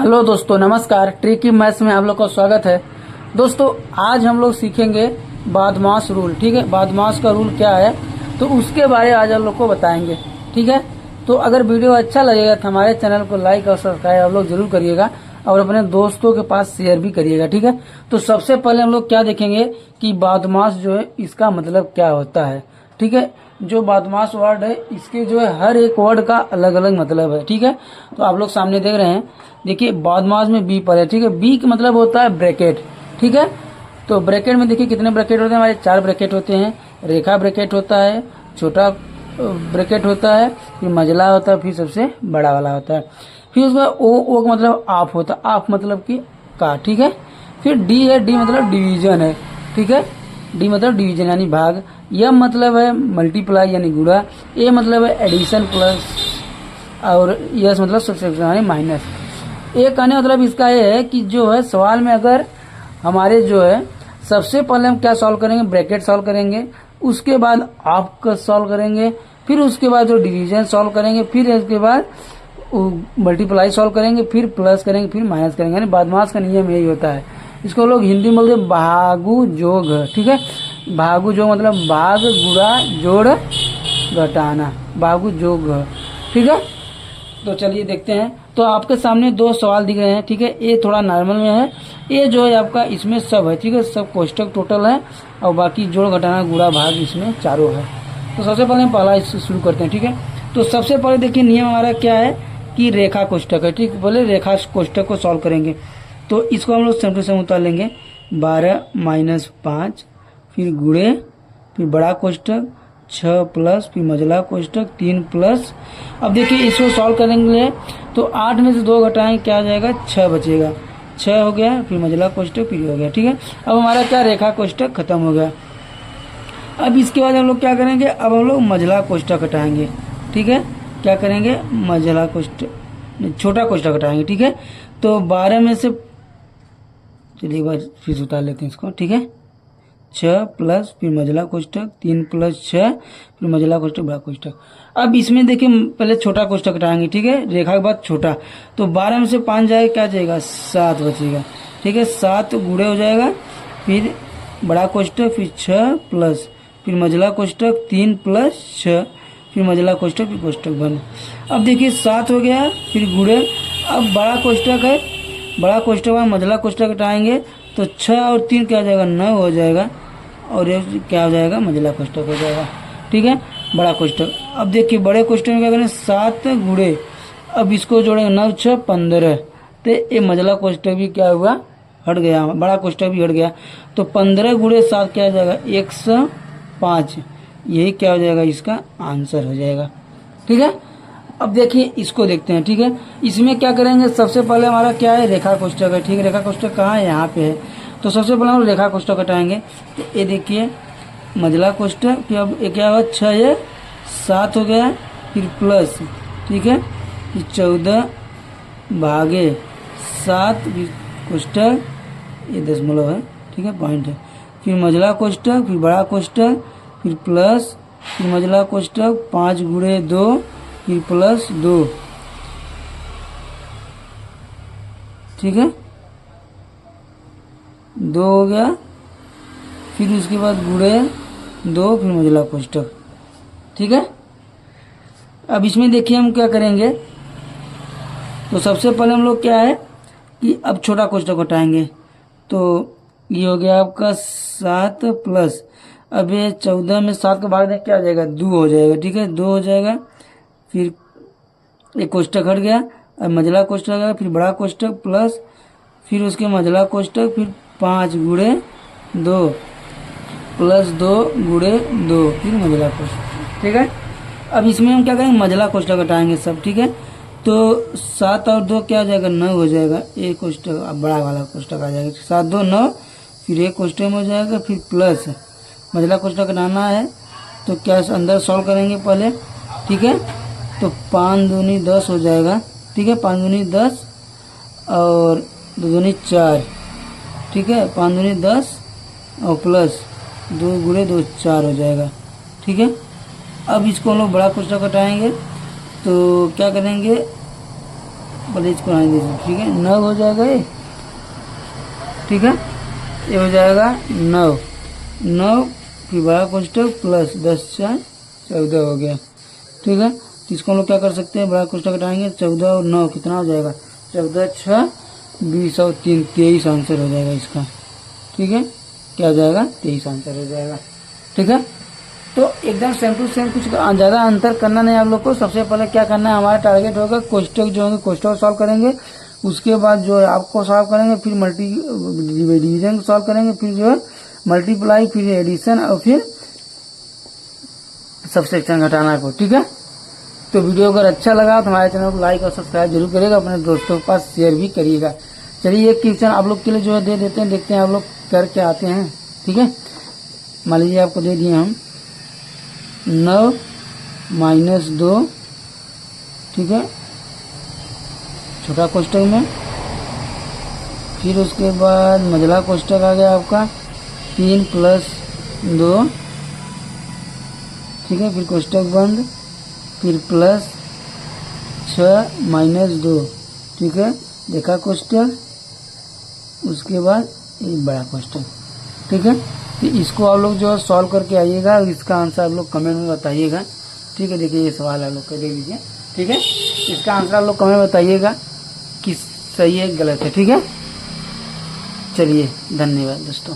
Hello दोस्तों, नमस्कार। Tricky maths में आप लोग का स्वागत है। दोस्तों, आज हम लोग सीखेंगे बदमाश रूल। ठीक है, बदमाश का रूल क्या है तो उसके बारे में आज आप लोग को बताएंगे। ठीक है, तो अगर वीडियो अच्छा लगेगा तो हमारे चैनल को लाइक और सब्सक्राइब आप लोग जरूर करिएगा और अपने दोस्तों के पास शेयर भी करिएगा। ठीक है, तो सबसे पहले हम लोग क्या देखेंगे कि बदमाश जो है इसका मतलब क्या होता है। ठीक है, जो बदमाश वर्ड है इसके जो है हर एक वर्ड का अलग अलग मतलब है। ठीक है, तो आप लोग सामने देख रहे हैं, देखिए बदमाश में बी पर है। ठीक है, बी का मतलब होता है ब्रैकेट। ठीक है, तो ब्रैकेट में देखिए कितने ब्रैकेट होते हैं, हमारे 4 ब्रैकेट होते हैं। रेखा ब्रैकेट होता है, छोटा ब्रैकेट होता है, फिर मजला होता है, फिर सबसे बड़ा वाला होता है। फिर उसका ओ का मतलब आप होता है, आप मतलब कि का। ठीक है, फिर डी है, डी मतलब डिवीजन है। ठीक है, डी मतलब डिवीजन यानी भाग। यम मतलब है मल्टीप्लाई यानी गुणा। ए मतलब है एडिशन प्लस, और यस मतलब सब्ट्रैक्शन यानी माइनस। एक कहने मतलब इसका ये है कि जो है सवाल में अगर हमारे जो है सबसे पहले हम क्या सॉल्व करेंगे, ब्रैकेट सॉल्व करेंगे, उसके बाद आप का सॉल्व करेंगे, फिर उसके बाद जो डिवीजन सॉल्व करेंगे, फिर उसके बाद मल्टीप्लाई सॉल्व करेंगे, फिर प्लस करेंगे, फिर माइनस करेंगे। यानी बदमाश का नियम यही होता है। इसको लोग हिंदी में बोलते भागु जोग। ठीक है, भागु जोग मतलब भाग गुणा जोड़ घटाना, भागु जोग। ठीक है, तो चलिए देखते हैं। तो आपके सामने 2 सवाल दिख रहे हैं। ठीक है, ये थोड़ा नॉर्मल में है, ये जो है आपका इसमें सब है। ठीक है, सब कोष्टक टोटल है और बाकी जोड़ घटाना गुणा भाग इसमें चारों है। तो सबसे पहले हम पहला इससे शुरू करते हैं। ठीक है, तो सबसे पहले देखिए नियम हमारा क्या है कि रेखा कोष्टक है। ठीक, पहले रेखा कोष्टक को सॉल्व करेंगे। तो इसको हम लोग सेम टू सेम उतार लेंगे। 12 - 5, फिर गुणे, फिर बड़ा कोष्टक 6 प्लस, फिर मझला कोष्टक 3 प्लस। अब देखिए इसको सॉल्व करेंगे तो 8 में से 2 घटाएंगे, क्या आ जाएगा 6 बचेगा। 6 हो गया, फिर मझला कोष्टक फिर हो गया। ठीक है, अब हमारा क्या रेखा कोष्टक खत्म हो गया। अब इसके बाद हम लोग क्या करेंगे, अब हम लोग मझला कोष्टक हटाएंगे। ठीक है, क्या करेंगे, मझला कोष्टक छोटा कोष्टक हटाएंगे। ठीक है, तो 12 में से चलिए एक बार फिर उतार लेते हैं इसको। ठीक है, 6 प्लस, फिर मझला कोष्टक 3 प्लस 6, फिर मझला कोष्टक बड़ा कोष्टक। अब इसमें देखिए पहले छोटा कोष्टक हटाएंगे। ठीक है, रेखा के बाद छोटा, तो 12 में से 5 जाएगा, क्या जाएगा 7 बचेगा। ठीक है, 7 गुणे हो जाएगा, फिर बड़ा कोष्टक, फिर 6 प्लस, फिर मझला कोष्टक 3 प्लस 6, फिर मझला कोष्टक, फिर कोष्टक बंद। अब देखिए 7 हो गया, फिर गुणे। अब बड़ा कोष्टक है, बड़ा कोष्टक में मझला कोष्टक हटाएंगे तो 6 और 3 क्या हो जाएगा 9 हो जाएगा, और ये क्या हो जाएगा मझला कोष्टक हो जाएगा। ठीक है, बड़ा कोष्टक। अब देखिए बड़े कोष्टक में क्या करें, 7 गुणे, अब इसको जोड़ेंगे 9 6 15, तो ये मझला कोष्टक भी क्या हुआ हट गया, बड़ा कोष्टक भी हट गया। तो 15 गुणे 7 क्या हो जाएगा 105, यही क्या हो जाएगा इसका आंसर हो जाएगा। ठीक है, अब देखिए इसको देखते हैं। ठीक है, इसमें क्या करेंगे, सबसे पहले हमारा क्या है रेखा कोष्टक है। ठीक है, रेखा कोष्टक कहाँ है, यहाँ पे है। तो सबसे पहले हम रेखा कोष्टक हटाएंगे। तो ये देखिए मझला कोष्टक, फिर अब ये क्या हुआ 6 ये 7 हो गया, फिर प्लस। ठीक है, फिर 14 भागे 7, फिर कोष्टक, ये दशमलव है। ठीक है, पॉइंट है। फिर मझला कोष्टक, फिर बड़ा कोष्टक, फिर प्लस, फिर मझला कोष्टक 5 गुणे 2, फिर प्लस 2। ठीक है, 2 हो गया, फिर उसके बाद गुणे 2, फिर मझला कोष्टक। ठीक है, अब इसमें देखिए हम क्या करेंगे, तो सबसे पहले हम लोग क्या है कि अब छोटा कोष्टक हटाएंगे। तो ये हो गया आपका 7 प्लस, अब ये 14 में 7 का भाग दें क्या आ जाएगा 2 हो जाएगा। ठीक है, 2 हो जाएगा, फिर एक कोष्टक हट गया, अब मझला कोष्टक गया, फिर बड़ा कोष्टक प्लस, फिर उसके मझला कोष्टक, फिर 5 गुणे 2 प्लस 2 गुणे 2, फिर मझला कोष्टक। ठीक है, अब इसमें हम क्या करेंगे मझला कोष्टक हटाएंगे सब। ठीक है, तो 7 और 2 क्या हो जाएगा 9 हो जाएगा, एक कोष्टक अब बड़ा वाला कोष्टक आ जाएगा। 7 2 9, फिर एक कोष्टक में हो जाएगा, फिर प्लस मझला कोष्टक हटाना है तो क्या अंदर सॉल्व करेंगे पहले। ठीक है, तो 5 दूनी 10 हो जाएगा। ठीक है, 5 दूनी 10 और 2 दूनी 4। ठीक है, 5 दूनी 10 और प्लस 2 गुणे 2 4 हो जाएगा। ठीक है, अब इसको हम लोग बड़ा कोष्टक हटाएंगे तो क्या करेंगे पहले इसको आने दीजिए, ठीक है। 9 हो जाएगा ये, ठीक है। ये हो जाएगा 9, 9 फिर बड़ा कोष्टक प्लस 10 4 14 हो गया, ठीक है। तो इसको हम लोग क्या कर सकते हैं, बड़ा कोष्टक हटाएंगे, 14 और 9 कितना हो जाएगा, 14 6 20 और 3 23 आंसर हो जाएगा इसका, ठीक है। क्या हो जाएगा, 23 आंसर हो जाएगा, ठीक है। तो एकदम सेम टू सेम, कुछ ज़्यादा अंतर करना नहीं आप लोग को। सबसे पहले क्या करना है, हमारा टारगेट होगा कोष्टक जो होंगे कोष्टक सॉल्व करेंगे, उसके बाद जो है आपको सॉल्व करेंगे, फिर डिवीजन सॉल्व करेंगे, फिर जो है मल्टीप्लाई, फिर एडिशन और फिर सब्सट्रैक्शन घटाना को, ठीक है। तो वीडियो अगर अच्छा लगा तो हमारे चैनल को लाइक और सब्सक्राइब जरूर करिएगा, अपने दोस्तों के पास शेयर भी करिएगा। चलिए एक क्वेश्चन आप लोग के लिए जो है दे देते हैं, देखते हैं आप लोग करके आते हैं, ठीक है। मान लीजिए आपको दे दिए हम 9 माइनस 2, ठीक है, छोटा कोष्टक में, फिर उसके बाद मझला कोष्टक आ गया आपका 3 प्लस 2, ठीक है, फिर कोष्टक बंद, फिर प्लस 6 माइनस 2, ठीक है, देखा कोष्टक, उसके बाद ये बड़ा कोष्टक, ठीक है। तो इसको आप लोग जो है सॉल्व करके आइएगा, इसका आंसर आप लोग कमेंट में बताइएगा, ठीक है। देखिए ये सवाल आप लोग कर देख लीजिए, ठीक है। इसका आंसर आप लोग कमेंट में बताइएगा कि सही है गलत है, ठीक है। चलिए धन्यवाद दोस्तों।